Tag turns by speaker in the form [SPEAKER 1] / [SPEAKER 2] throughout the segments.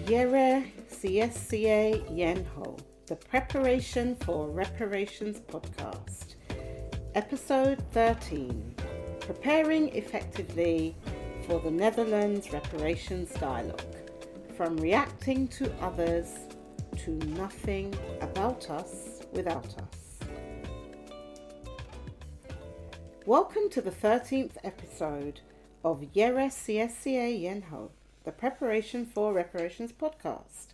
[SPEAKER 1] Yɛresiesie Yenho, the Preparation for Reparations podcast. Episode 13, Preparing Effectively for the Netherlands Reparations Dialogue. From reacting to others to nothing about us without us. Welcome to the 13th episode of Yɛresiesie Yenho, the Preparation for Reparations podcast.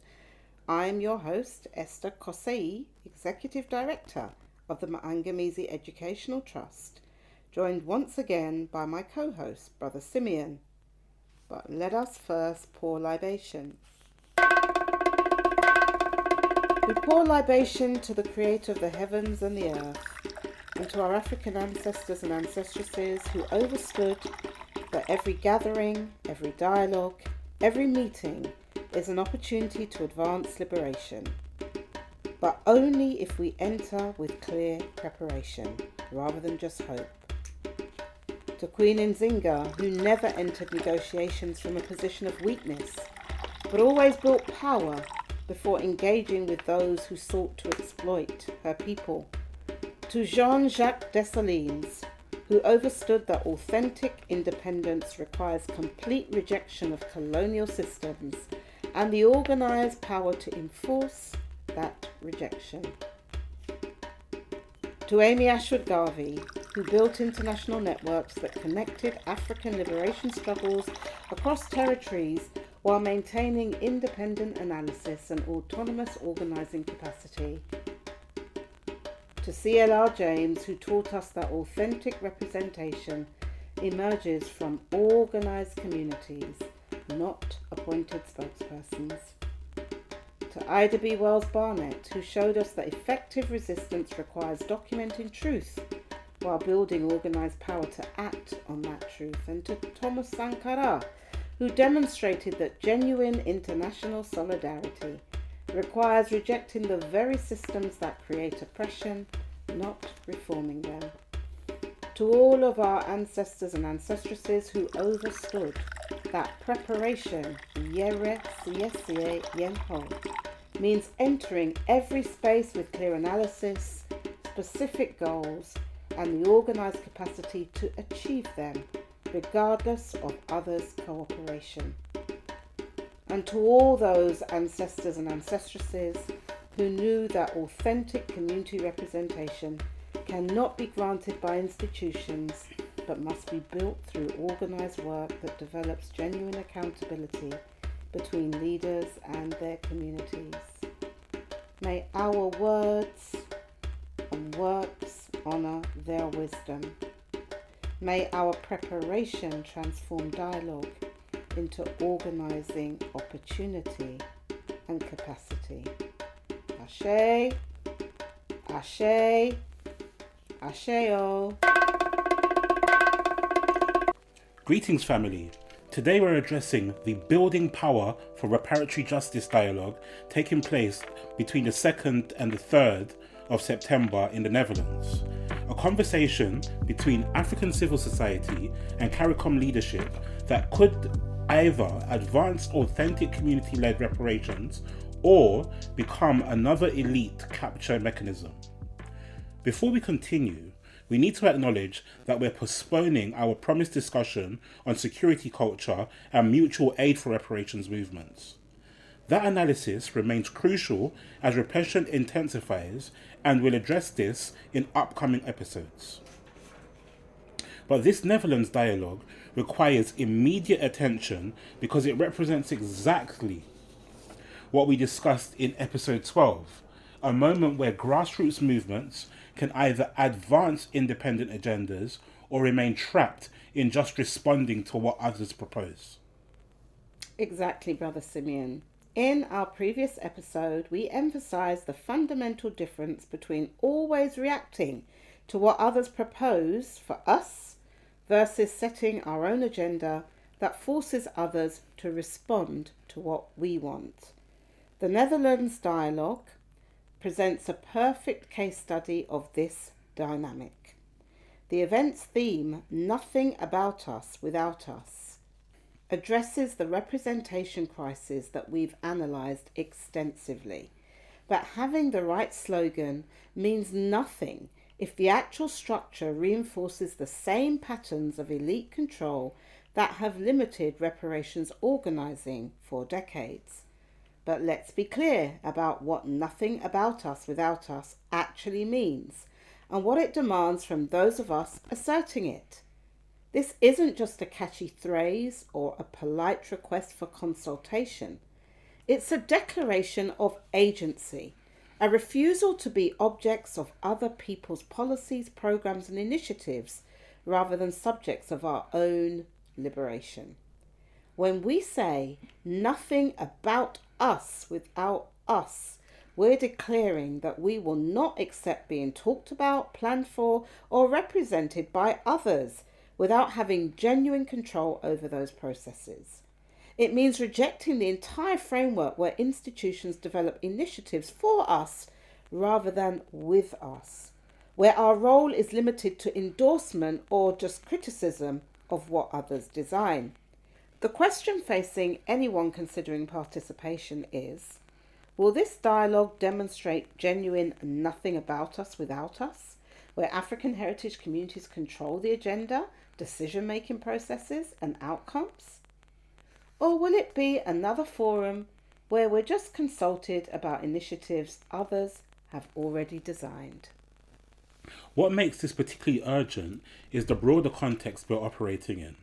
[SPEAKER 1] I am your host, Esther Xosei, Executive Director of the Maangamizi Educational Trust, joined once again by my co-host, Brother Simeon. But let us first pour libation. We pour libation to the Creator of the heavens and the earth, and to our African ancestors and ancestresses who overstood that every gathering, every dialogue, every meeting is an opportunity to advance liberation, but only if we enter with clear preparation, rather than just hope. To Queen Nzinga, who never entered negotiations from a position of weakness, but always built power before engaging with those who sought to exploit her people. To Jean-Jacques Dessalines, who overstood that authentic independence requires complete rejection of colonial systems and the organised power to enforce that rejection. To Amy Ashwood Garvey, who built international networks that connected African liberation struggles across territories while maintaining independent analysis and autonomous organising capacity. To CLR James, who taught us that authentic representation emerges from organised communities, not appointed spokespersons. To Ida B. Wells Barnett, who showed us that effective resistance requires documenting truth while building organised power to act on that truth. And to Thomas Sankara, who demonstrated that genuine international solidarity requires rejecting the very systems that create oppression, not reforming them. To all of our ancestors and ancestresses who overstood that preparation, Yɛresiesie Yenho, means entering every space with clear analysis, specific goals, and the organised capacity to achieve them, regardless of others' cooperation. And to all those ancestors and ancestresses who knew that authentic community representation cannot be granted by institutions, but must be built through organised work that develops genuine accountability between leaders and their communities. May our words and works honour their wisdom. May our preparation transform dialogue into organising opportunity and capacity. Ashe, Ashe, Asheo.
[SPEAKER 2] Greetings, family. Today we're addressing the Building Power for Reparatory Justice dialogue taking place between the 2nd and the 3rd of September in the Netherlands. A conversation between African civil society and CARICOM leadership that could either advance authentic community-led reparations or become another elite capture mechanism. Before we continue, we need to acknowledge that we're postponing our promised discussion on security culture and mutual aid for reparations movements. That analysis remains crucial as repression intensifies, and we'll address this in upcoming episodes. But this Netherlands dialogue requires immediate attention because it represents exactly what we discussed in episode 12, a moment where grassroots movements can either advance independent agendas or remain trapped in just responding to what others propose.
[SPEAKER 1] Exactly, Brother Simeon. In our previous episode, we emphasised the fundamental difference between always reacting to what others propose for us versus setting our own agenda that forces others to respond to what we want. The Netherlands dialogue presents a perfect case study of this dynamic. The event's theme, Nothing About Us Without Us, addresses the representation crisis that we've analysed extensively. But having the right slogan means nothing if the actual structure reinforces the same patterns of elite control that have limited reparations organising for decades. But let's be clear about what nothing about us without us actually means and what it demands from those of us asserting it. This isn't just a catchy phrase or a polite request for consultation. It's a declaration of agency, a refusal to be objects of other people's policies, programs and initiatives rather than subjects of our own liberation. When we say nothing about us without us, we're declaring that we will not accept being talked about, planned for, or represented by others without having genuine control over those processes. It means rejecting the entire framework where institutions develop initiatives for us rather than with us, where our role is limited to endorsement or just criticism of what others design. The question facing anyone considering participation is, will this dialogue demonstrate genuine nothing about us without us, where African heritage communities control the agenda, decision-making processes and outcomes? Or will it be another forum where we're just consulted about initiatives others have already designed?
[SPEAKER 2] What makes this particularly urgent is the broader context we're operating in.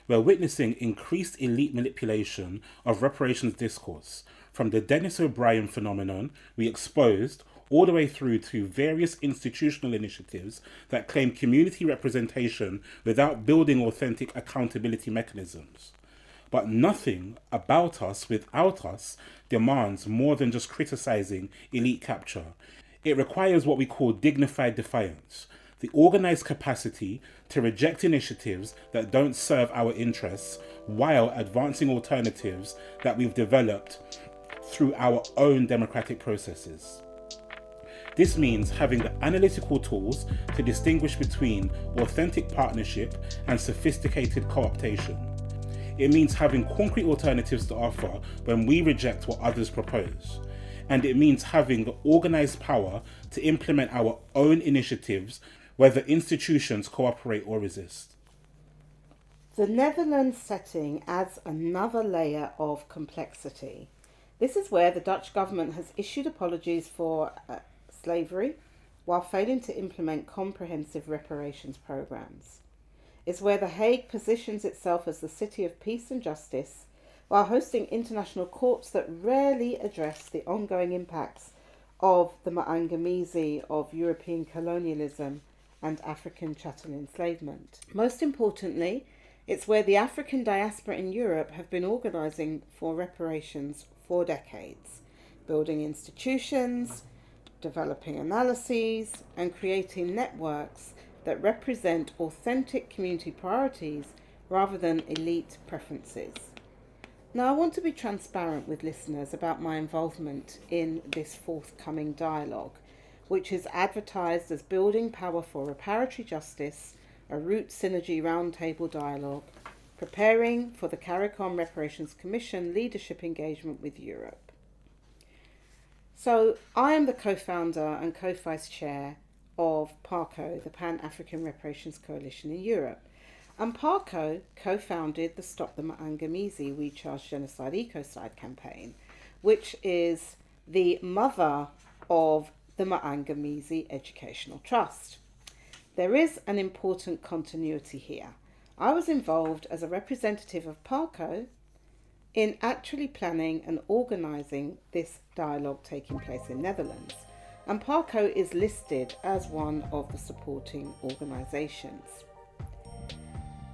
[SPEAKER 2] We're witnessing increased elite manipulation of reparations discourse, from the Dennis O'Brien phenomenon we exposed all the way through to various institutional initiatives that claim community representation without building authentic accountability mechanisms. But nothing about us without us demands more than just criticizing elite capture. It requires what we call dignified defiance, the organized capacity to reject initiatives that don't serve our interests while advancing alternatives that we've developed through our own democratic processes. This means having the analytical tools to distinguish between authentic partnership and sophisticated co-optation. It means having concrete alternatives to offer when we reject what others propose. And it means having the organized power to implement our own initiatives, whether institutions cooperate or resist.
[SPEAKER 1] The Netherlands setting adds another layer of complexity. This is where the Dutch government has issued apologies for slavery while failing to implement comprehensive reparations programs. It's where The Hague positions itself as the city of peace and justice while hosting international courts that rarely address the ongoing impacts of the Maangamizi of European colonialism and African chattel enslavement. Most importantly, it's where the African diaspora in Europe have been organising for reparations for decades, building institutions, developing analyses, and creating networks that represent authentic community priorities rather than elite preferences. Now, I want to be transparent with listeners about my involvement in this forthcoming dialogue, which is advertised as Building Power for Reparatory Justice, a Root Synergy Roundtable Dialogue, preparing for the CARICOM Reparations Commission leadership engagement with Europe. So, I am the co-founder and co-vice chair of PARCO, the Pan-African Reparations Coalition in Europe. And PARCO co-founded the Stop the Maangamizi We Charge Genocide Ecocide campaign, which is the mother of the Maangamizi Educational Trust. There is an important continuity here. I was involved as a representative of PARCO in actually planning and organising this dialogue taking place in Netherlands. And PARCO is listed as one of the supporting organisations.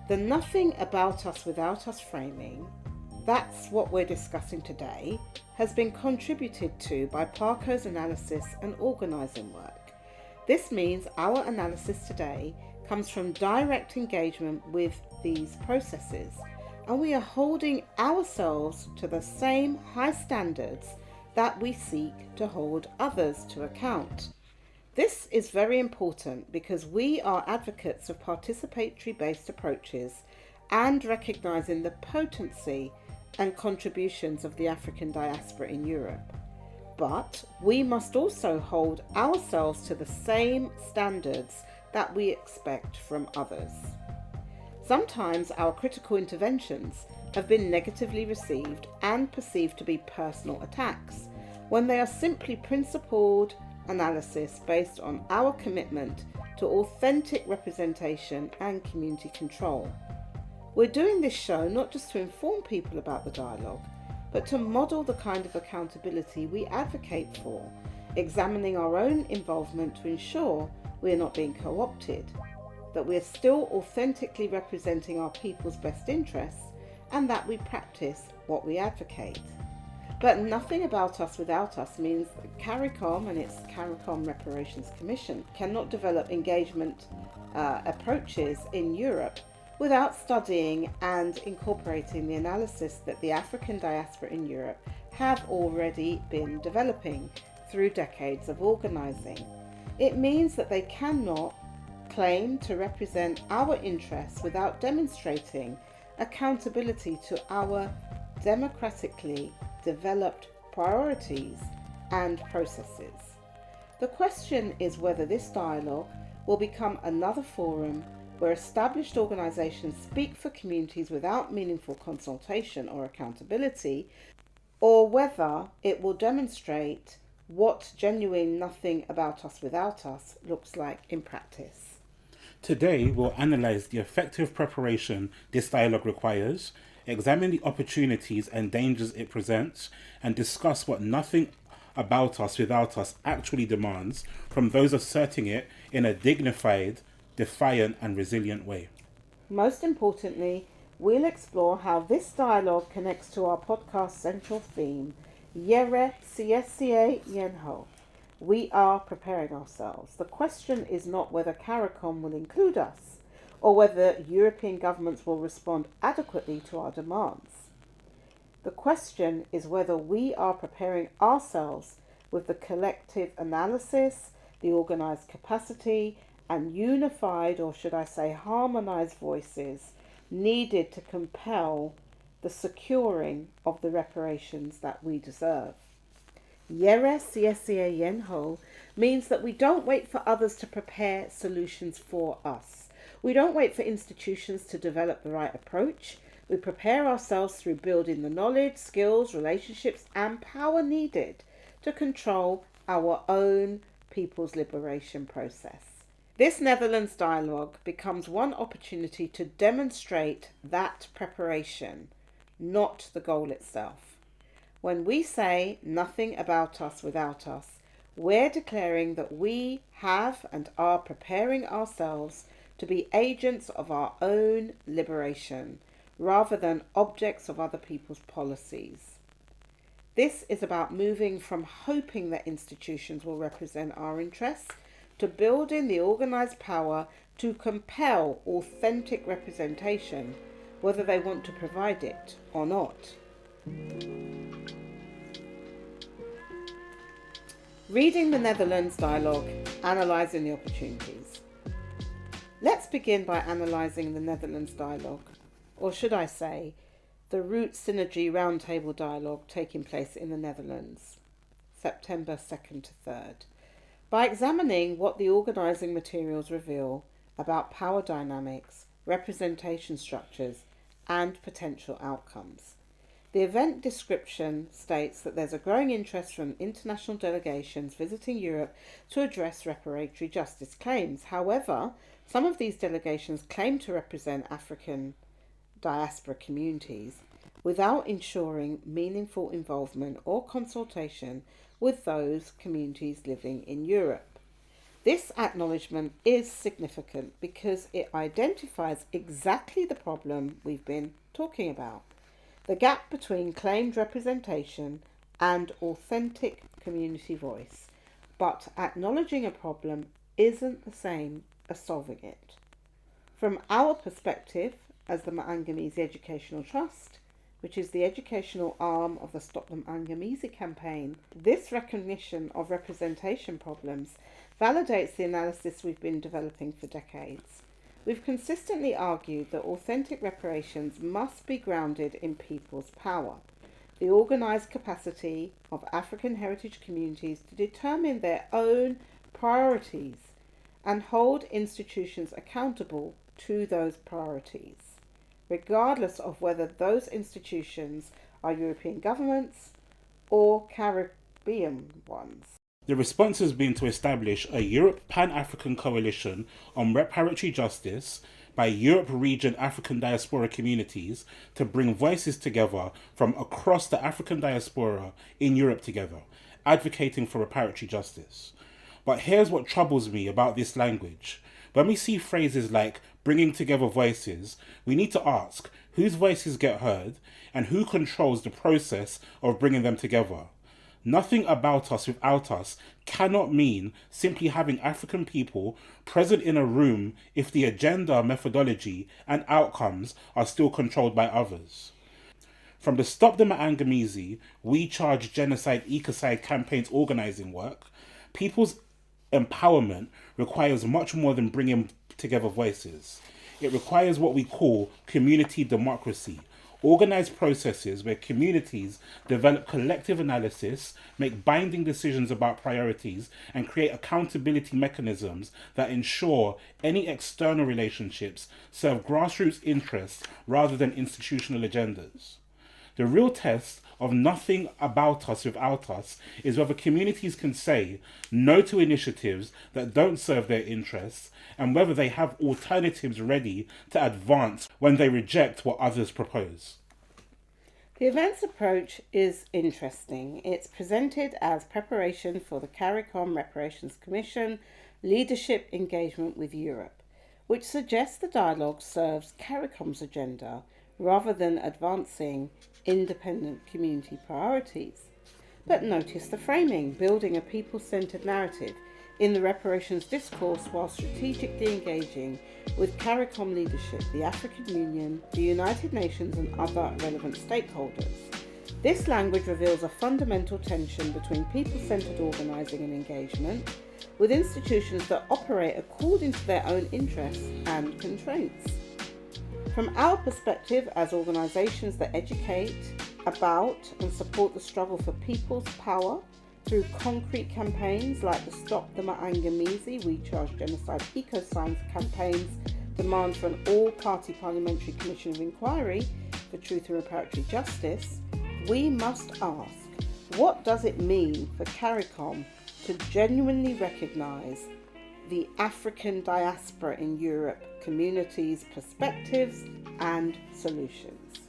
[SPEAKER 1] The nothing about us without us framing, that's what we're discussing today, has been contributed to by PARCO's analysis and organising work. This means our analysis today comes from direct engagement with these processes, and we are holding ourselves to the same high standards that we seek to hold others to account. This is very important because we are advocates of participatory-based approaches and recognising the potency and contributions of the African diaspora in Europe. But we must also hold ourselves to the same standards that we expect from others. Sometimes our critical interventions have been negatively received and perceived to be personal attacks, when they are simply principled analysis based on our commitment to authentic representation and community control. We're doing this show not just to inform people about the dialogue, but to model the kind of accountability we advocate for, examining our own involvement to ensure we are not being co-opted, that we are still authentically representing our people's best interests, and that we practice what we advocate. But nothing about us without us means that CARICOM and its CARICOM Reparations Commission cannot develop engagement approaches in Europe without studying and incorporating the analysis that the African diaspora in Europe have already been developing through decades of organising. It means that they cannot claim to represent our interests without demonstrating accountability to our democratically developed priorities and processes. The question is whether this dialogue will become another forum where established organisations speak for communities without meaningful consultation or accountability, or whether it will demonstrate what genuine nothing about us without us looks like in practice.
[SPEAKER 2] Today, we'll analyse the effective preparation this dialogue requires, examine the opportunities and dangers it presents, and discuss what nothing about us without us actually demands from those asserting it in a dignified, defiant and resilient way.
[SPEAKER 1] Most importantly, we'll explore how this dialogue connects to our podcast's central theme, Yɛresiesie. We are preparing ourselves. The question is not whether CARICOM will include us, or whether European governments will respond adequately to our demands. The question is whether we are preparing ourselves with the collective analysis, the organised capacity, and unified, or should I say harmonised voices needed to compel the securing of the reparations that we deserve. Yɛresiesie means that we don't wait for others to prepare solutions for us. We don't wait for institutions to develop the right approach. We prepare ourselves through building the knowledge, skills, relationships, and power needed to control our own people's liberation process. This Netherlands dialogue becomes one opportunity to demonstrate that preparation, not the goal itself. When we say nothing about us without us, we're declaring that we have and are preparing ourselves to be agents of our own liberation, rather than objects of other people's policies. This is about moving from hoping that institutions will represent our interests to building the organised power to compel authentic representation, whether they want to provide it or not. Reading the Netherlands dialogue, analysing the opportunities. Let's begin by analysing the Netherlands dialogue, or should I say, the Root Synergy Roundtable dialogue taking place in the Netherlands, September 2nd to 3rd, by examining what the organising materials reveal about power dynamics, representation structures, and potential outcomes. The event description states that there's a growing interest from international delegations visiting Europe to address reparatory justice claims. However, some of these delegations claim to represent African diaspora communities without ensuring meaningful involvement or consultation with those communities living in Europe. This acknowledgement is significant because it identifies exactly the problem we've been talking about: the gap between claimed representation and authentic community voice. But acknowledging a problem isn't the same as solving it. From our perspective as the Maangamizi Educational Trust, which is the educational arm of the Stop the Maangamizi campaign, this recognition of representation problems validates the analysis we've been developing for decades. we've consistently argued that authentic reparations must be grounded in people's power, the organised capacity of African heritage communities to determine their own priorities and hold institutions accountable to those priorities, regardless of whether those institutions are European governments or Caribbean ones.
[SPEAKER 2] The response has been to establish a Europe Pan-African coalition on reparatory justice by Europe region African diaspora communities to bring voices together from across the African diaspora in Europe together, advocating for reparatory justice. But here's what troubles me about this language. When we see phrases like bringing together voices, we need to ask whose voices get heard and who controls the process of bringing them together. Nothing about us without us cannot mean simply having African people present in a room if the agenda, methodology, and outcomes are still controlled by others. From the Stop the Maangamizi, We Charge Genocide Ecocide campaigns organising work, people's empowerment requires much more than bringing together voices. It requires what we call community democracy, organised processes where communities develop collective analysis, make binding decisions about priorities, and create accountability mechanisms that ensure any external relationships serve grassroots interests rather than institutional agendas. The real test of nothing about us without us is whether communities can say no to initiatives that don't serve their interests and whether they have alternatives ready to advance when they reject what others propose.
[SPEAKER 1] The event's approach is interesting. It's presented as preparation for the CARICOM Reparations Commission leadership engagement with Europe, which suggests the dialogue serves CARICOM's agenda rather than advancing independent community priorities. But notice the framing, building a people-centred narrative in the reparations discourse while strategically engaging with CARICOM leadership, the African Union, the United Nations and other relevant stakeholders. This language reveals a fundamental tension between people-centred organising and engagement with institutions that operate according to their own interests and constraints. From our perspective as organisations that educate about and support the struggle for people's power through concrete campaigns like the Stop the Maangamizi, We Charge Genocide Ecocide campaigns, demand for an all-party parliamentary commission of inquiry for truth and reparatory justice, we must ask, what does it mean for CARICOM to genuinely recognise the African diaspora in Europe communities' perspectives and solutions?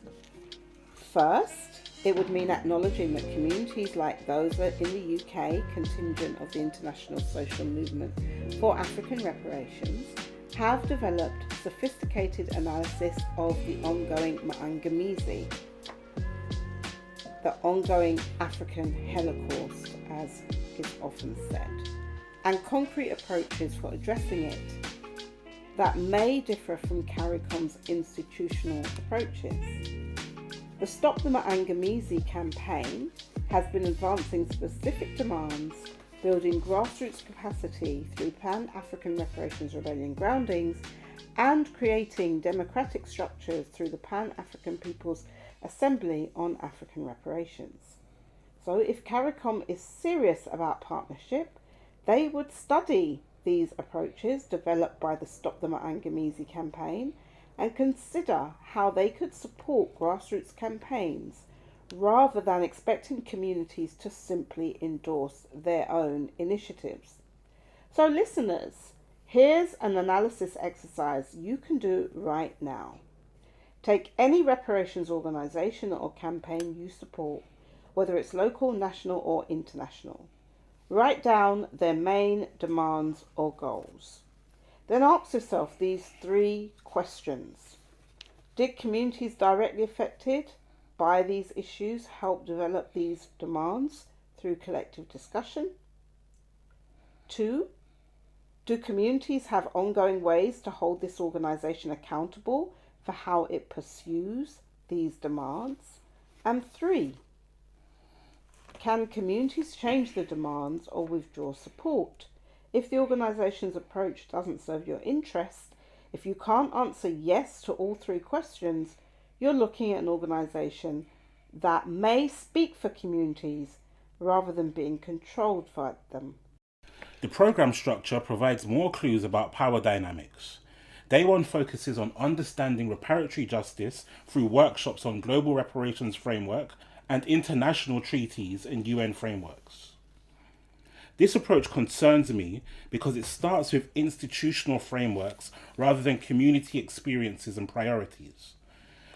[SPEAKER 1] First, it would mean acknowledging that communities like those in the UK, contingent of the international social movement for African reparations, have developed sophisticated analysis of the ongoing Maangamizi, the ongoing African Holocaust, as is often said, and concrete approaches for addressing it that may differ from CARICOM's institutional approaches. The Stop the Maangamizi campaign has been advancing specific demands, building grassroots capacity through Pan-African Reparations Rebellion groundings, and creating democratic structures through the Pan-African People's Assembly on African Reparations. So if CARICOM is serious about partnership, they would study these approaches developed by the Stop the Maangamizi campaign and consider how they could support grassroots campaigns rather than expecting communities to simply endorse their own initiatives. So listeners, here's an analysis exercise you can do right now. Take any reparations organisation or campaign you support, whether it's local, national or international. Write down their main demands or goals. Then ask yourself these 3 questions. Did communities directly affected by these issues help develop these demands through collective discussion? 2, do communities have ongoing ways to hold this organisation accountable for how it pursues these demands? And 3, can communities change the demands or withdraw support if the organisation's approach doesn't serve your interest If you can't answer yes to all three questions, you're looking at an organisation that may speak for communities rather than being controlled by them.
[SPEAKER 2] The programme structure provides more clues about power dynamics. Day 1 focuses on understanding reparatory justice through workshops on global reparations framework and international treaties and UN frameworks. This approach concerns me because it starts with institutional frameworks rather than community experiences and priorities.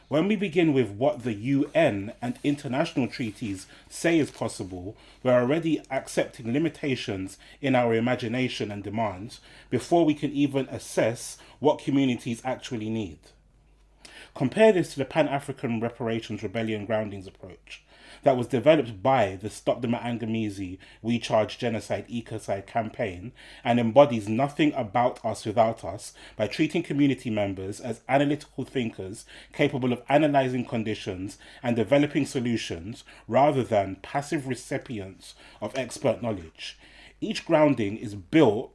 [SPEAKER 2] When we begin with what the UN and international treaties say is possible, we're already accepting limitations in our imagination and demands before we can even assess what communities actually need. Compare this to the Pan-African Reparations Rebellion Groundings approach that was developed by the Stop the Maangamizi We Charge Genocide Ecocide campaign and embodies nothing about us without us by treating community members as analytical thinkers capable of analysing conditions and developing solutions rather than passive recipients of expert knowledge. Each grounding is built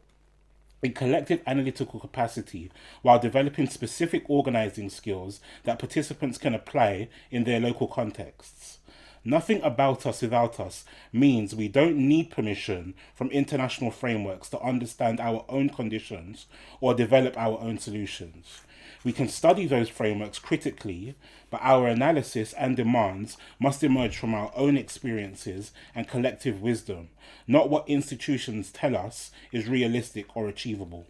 [SPEAKER 2] in collective analytical capacity while developing specific organising skills that participants can apply in their local contexts. Nothing about us without us means we don't need permission from international frameworks to understand our own conditions or develop our own solutions. We can study those frameworks critically, but our analysis and demands must emerge from our own experiences and collective wisdom, not what institutions tell us is realistic or achievable.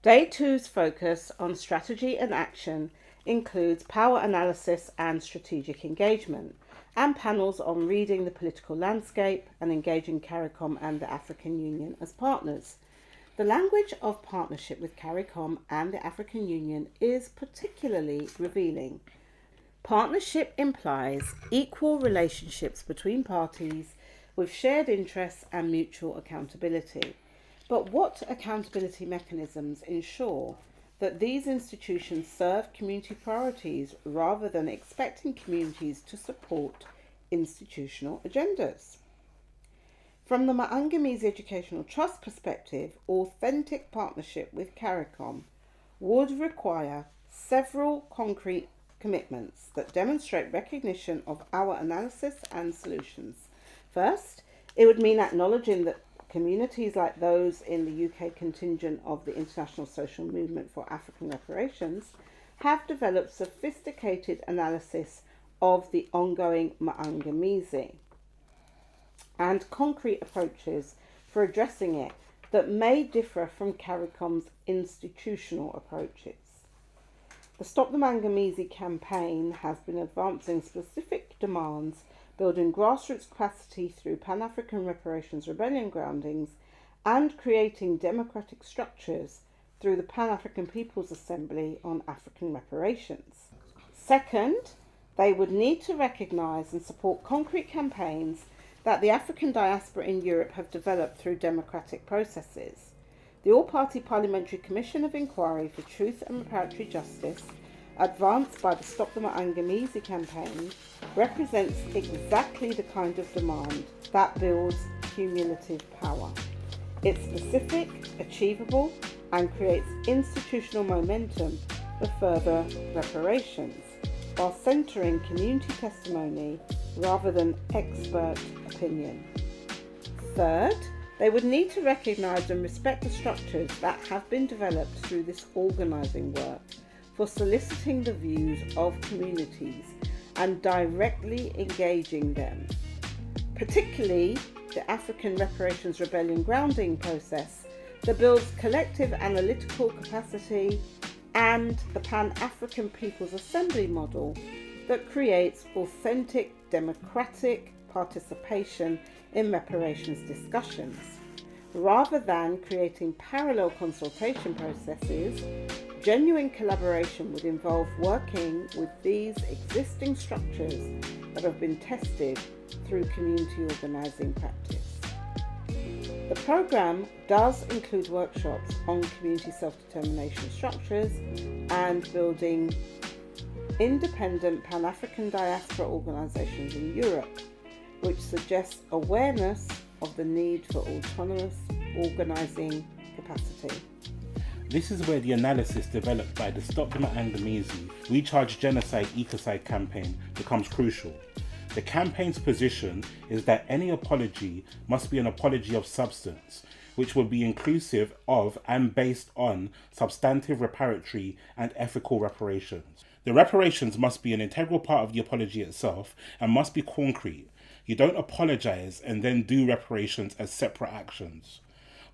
[SPEAKER 1] Day 2's focus on strategy and action includes power analysis and strategic engagement, and panels on reading the political landscape and engaging CARICOM and the African Union as partners. The language of partnership with CARICOM and the African Union is particularly revealing. Partnership implies equal relationships between parties with shared interests and mutual accountability. But what accountability mechanisms ensure that these institutions serve community priorities rather than expecting communities to support institutional agendas? From the Maangamizi Educational Trust perspective, authentic partnership with CARICOM would require several concrete commitments that demonstrate recognition of our analysis and solutions. First, it would mean acknowledging that communities like those in the UK contingent of the International Social Movement for African Reparations have developed sophisticated analysis of the ongoing Maangamizi and concrete approaches for addressing it that may differ from CARICOM's institutional approaches. The Stop the Maangamizi campaign has been advancing specific demands, building grassroots capacity through Pan-African Reparations Rebellion Groundings, and creating democratic structures through the Pan-African People's Assembly on African Reparations. Second, they would need to recognise and support concrete campaigns that the African diaspora in Europe have developed through democratic processes. The All-Party Parliamentary Commission of Inquiry for Truth and Reparatory Justice, advanced by the Stop the Maangamizi campaign, represents exactly the kind of demand that builds cumulative power. It's specific, achievable, and creates institutional momentum for further reparations, while centering community testimony rather than expert opinion. Third, they would need to recognise and respect the structures that have been developed through this organising work for soliciting the views of communities and directly engaging them, particularly the African Reparations Rebellion Grounding process that builds collective analytical capacity, and the Pan-African People's Assembly model that creates authentic democratic participation in reparations discussions. Rather than creating parallel consultation processes, genuine collaboration would involve working with these existing structures that have been tested through community organising practice. The programme does include workshops on community self-determination structures and building independent Pan-African diaspora organisations in Europe, which suggests awareness of the need for autonomous organising capacity.
[SPEAKER 2] This is where the analysis developed by the Stop the Maangamizi We Charge Genocide Ecocide campaign becomes crucial. The campaign's position is that any apology must be an apology of substance, which will be inclusive of and based on substantive reparatory and ethical reparations. The reparations must be an integral part of the apology itself and must be concrete. You don't apologize and then do reparations as separate actions.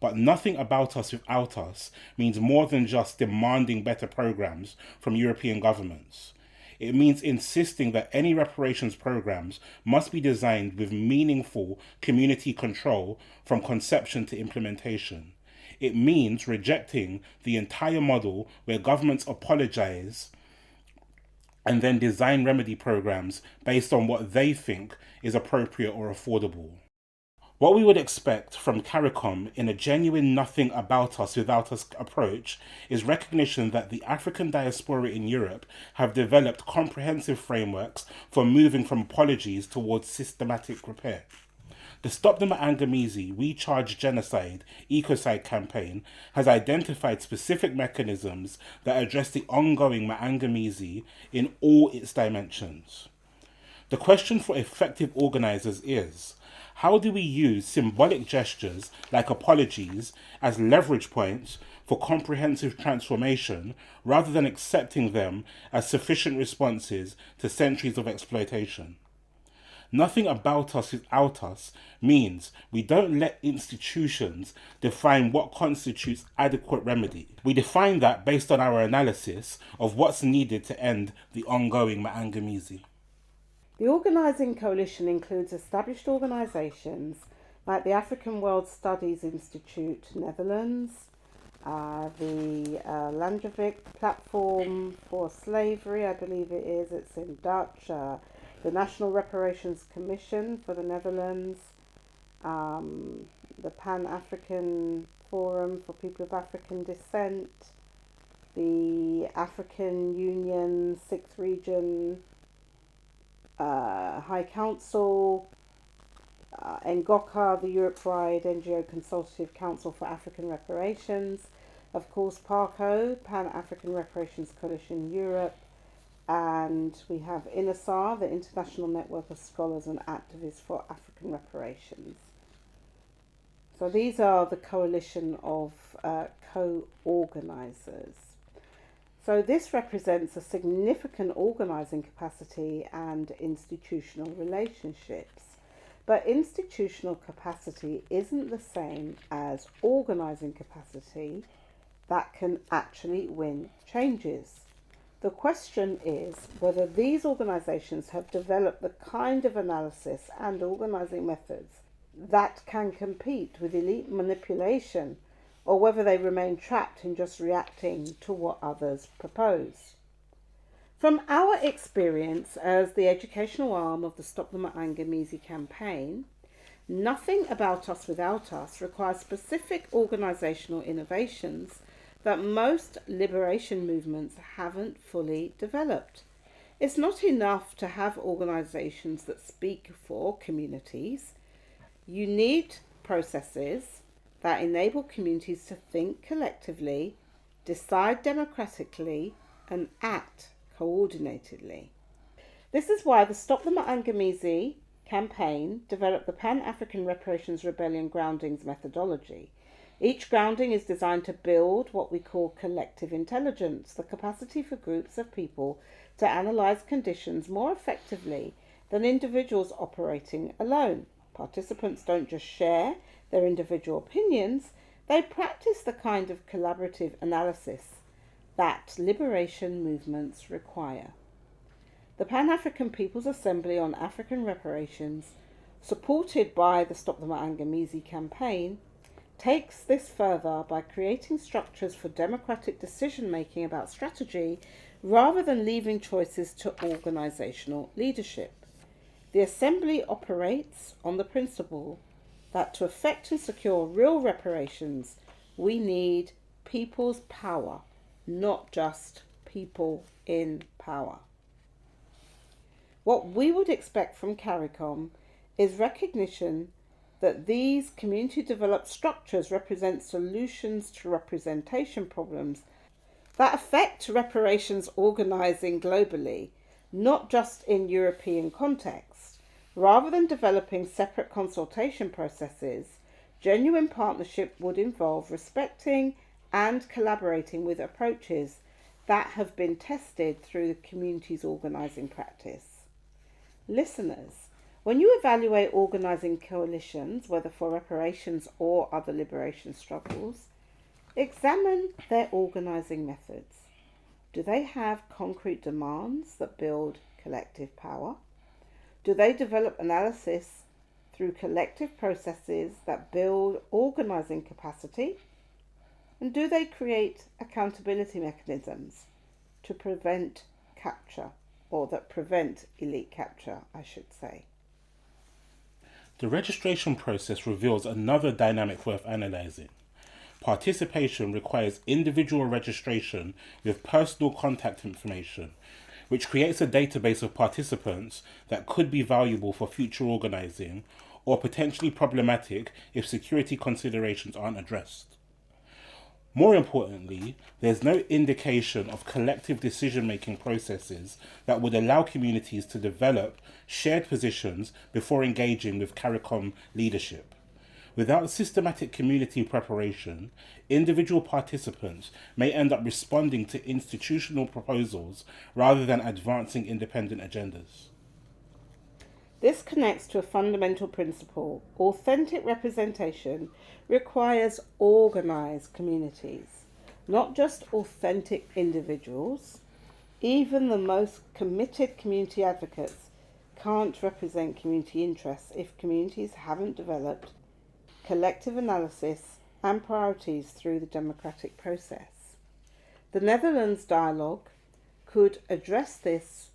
[SPEAKER 2] But nothing about us without us means more than just demanding better programs from European governments. It means insisting that any reparations programs must be designed with meaningful community control from conception to implementation. It means rejecting the entire model where governments apologize and then design remedy programs based on what they think is appropriate or affordable. What we would expect from CARICOM in a genuine nothing about us without us approach is recognition that the African diaspora in Europe have developed comprehensive frameworks for moving from apologies towards systematic repair. The Stop the Maangamizi We Charge Genocide Ecocide campaign has identified specific mechanisms that address the ongoing Maangamizi in all its dimensions. The question for effective organisers is, how do we use symbolic gestures like apologies as leverage points for comprehensive transformation rather than accepting them as sufficient responses to centuries of exploitation? Nothing about us without us means we don't let institutions define what constitutes adequate remedy. We define that based on our analysis of what's needed to end the ongoing Maangamizi.
[SPEAKER 1] The organising coalition includes established organisations like the African World Studies Institute, Netherlands, the Landjevik Platform for Slavery, I believe it is, it's in Dutch, the National Reparations Commission for the Netherlands, the Pan-African Forum for People of African Descent, the African Union 6th Region High Council, NGOCA, the Europe-wide NGO Consultative Council for African Reparations, of course PARCO, Pan-African Reparations Coalition Europe, and we have INASAR, the International Network of Scholars and Activists for African Reparations. So these are the coalition of co-organisers. So this represents a significant organising capacity and institutional relationships. But institutional capacity isn't the same as organising capacity that can actually win changes. The question is whether these organisations have developed the kind of analysis and organising methods that can compete with elite manipulation, or whether they remain trapped in just reacting to what others propose. From our experience as the educational arm of the Stop the Maangamizi campaign, nothing about us without us requires specific organisational innovations that most liberation movements haven't fully developed. It's not enough to have organisations that speak for communities. You need processes that enable communities to think collectively, decide democratically, and act coordinatedly. This is why the Stop the Maangamizi campaign developed the Pan-African Reparations Rebellion Groundings methodology. Each grounding is designed to build what we call collective intelligence, the capacity for groups of people to analyse conditions more effectively than individuals operating alone. Participants don't just share their individual opinions, they practice the kind of collaborative analysis that liberation movements require. The Pan-African People's Assembly on African Reparations, supported by the Stop the Maangamizi campaign, takes this further by creating structures for democratic decision-making about strategy rather than leaving choices to organisational leadership. The Assembly operates on the principle that to effect and secure real reparations, we need people's power, not just people in power. What we would expect from CARICOM is recognition that these community-developed structures represent solutions to representation problems that affect reparations organising globally, not just in European context. Rather than developing separate consultation processes, genuine partnership would involve respecting and collaborating with approaches that have been tested through the community's organising practice. Listeners, when you evaluate organising coalitions, whether for reparations or other liberation struggles, examine their organising methods. Do they have concrete demands that build collective power? Do they develop analysis through collective processes that build organising capacity? And do they create accountability mechanisms to prevent capture, or that prevent elite capture, I should say?
[SPEAKER 2] The registration process reveals another dynamic worth analysing. Participation requires individual registration with personal contact information, which creates a database of participants that could be valuable for future organising or potentially problematic if security considerations aren't addressed. More importantly, there's no indication of collective decision-making processes that would allow communities to develop shared positions before engaging with CARICOM leadership. Without systematic community preparation, individual participants may end up responding to institutional proposals rather than advancing independent agendas.
[SPEAKER 1] This connects to a fundamental principle. Authentic representation requires organised communities, not just authentic individuals. Even the most committed community advocates can't represent community interests if communities haven't developed collective analysis and priorities through the democratic process. The Netherlands dialogue could address this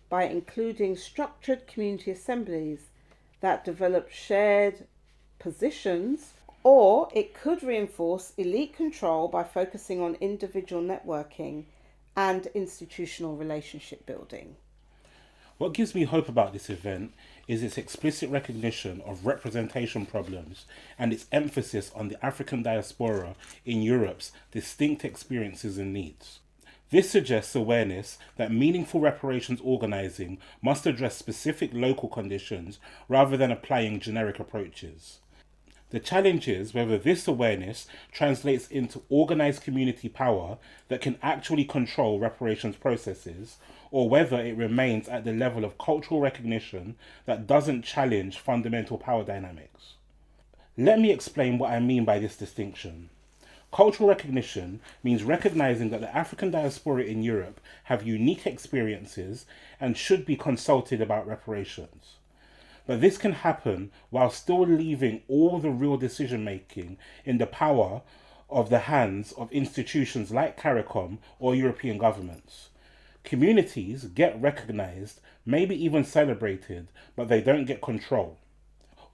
[SPEAKER 1] by including structured community assemblies that develop shared positions, or it could reinforce elite control by focusing on individual networking and institutional relationship building.
[SPEAKER 2] What gives me hope about this event is its explicit recognition of representation problems and its emphasis on the African diaspora in Europe's distinct experiences and needs. This suggests awareness that meaningful reparations organising must address specific local conditions rather than applying generic approaches. The challenge is whether this awareness translates into organised community power that can actually control reparations processes, or whether it remains at the level of cultural recognition that doesn't challenge fundamental power dynamics. Let me explain what I mean by this distinction. Cultural recognition means recognizing that the African diaspora in Europe have unique experiences and should be consulted about reparations. But this can happen while still leaving all the real decision-making in the power of the hands of institutions like CARICOM or European governments. Communities get recognized, maybe even celebrated, but they don't get control.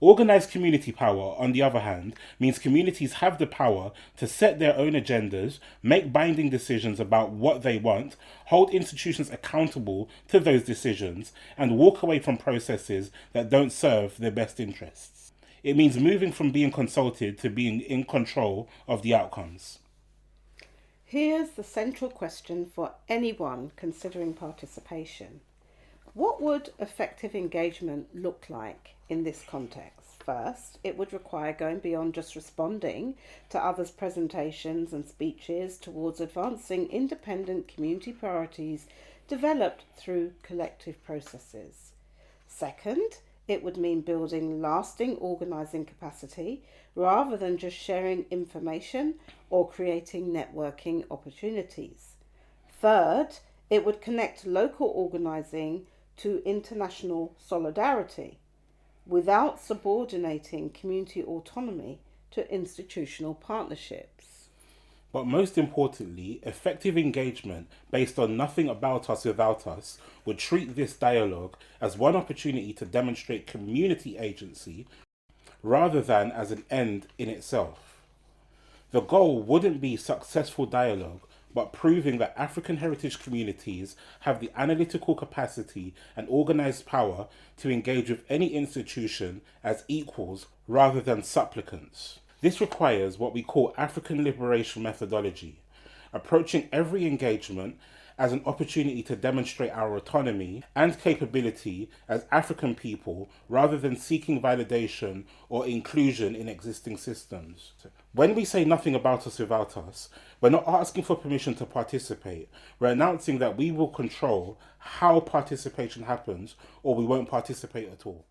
[SPEAKER 2] Organised community power, on the other hand, means communities have the power to set their own agendas, make binding decisions about what they want, hold institutions accountable to those decisions, and walk away from processes that don't serve their best interests. It means moving from being consulted to being in control of the outcomes.
[SPEAKER 1] Here's the central question for anyone considering participation. What would effective engagement look like in this context? First, it would require going beyond just responding to others' presentations and speeches towards advancing independent community priorities developed through collective processes. Second, it would mean building lasting organising capacity rather than just sharing information or creating networking opportunities. Third, it would connect local organising to international solidarity without subordinating community autonomy to institutional partnerships.
[SPEAKER 2] But most importantly, effective engagement based on nothing about us without us would treat this dialogue as one opportunity to demonstrate community agency rather than as an end in itself. The goal wouldn't be successful dialogue, but proving that African heritage communities have the analytical capacity and organized power to engage with any institution as equals rather than supplicants. This requires what we call African liberation methodology, approaching every engagement as an opportunity to demonstrate our autonomy and capability as African people rather than seeking validation or inclusion in existing systems. When we say nothing about us without us, we're not asking for permission to participate. We're announcing that we will control how participation happens or we won't participate at all.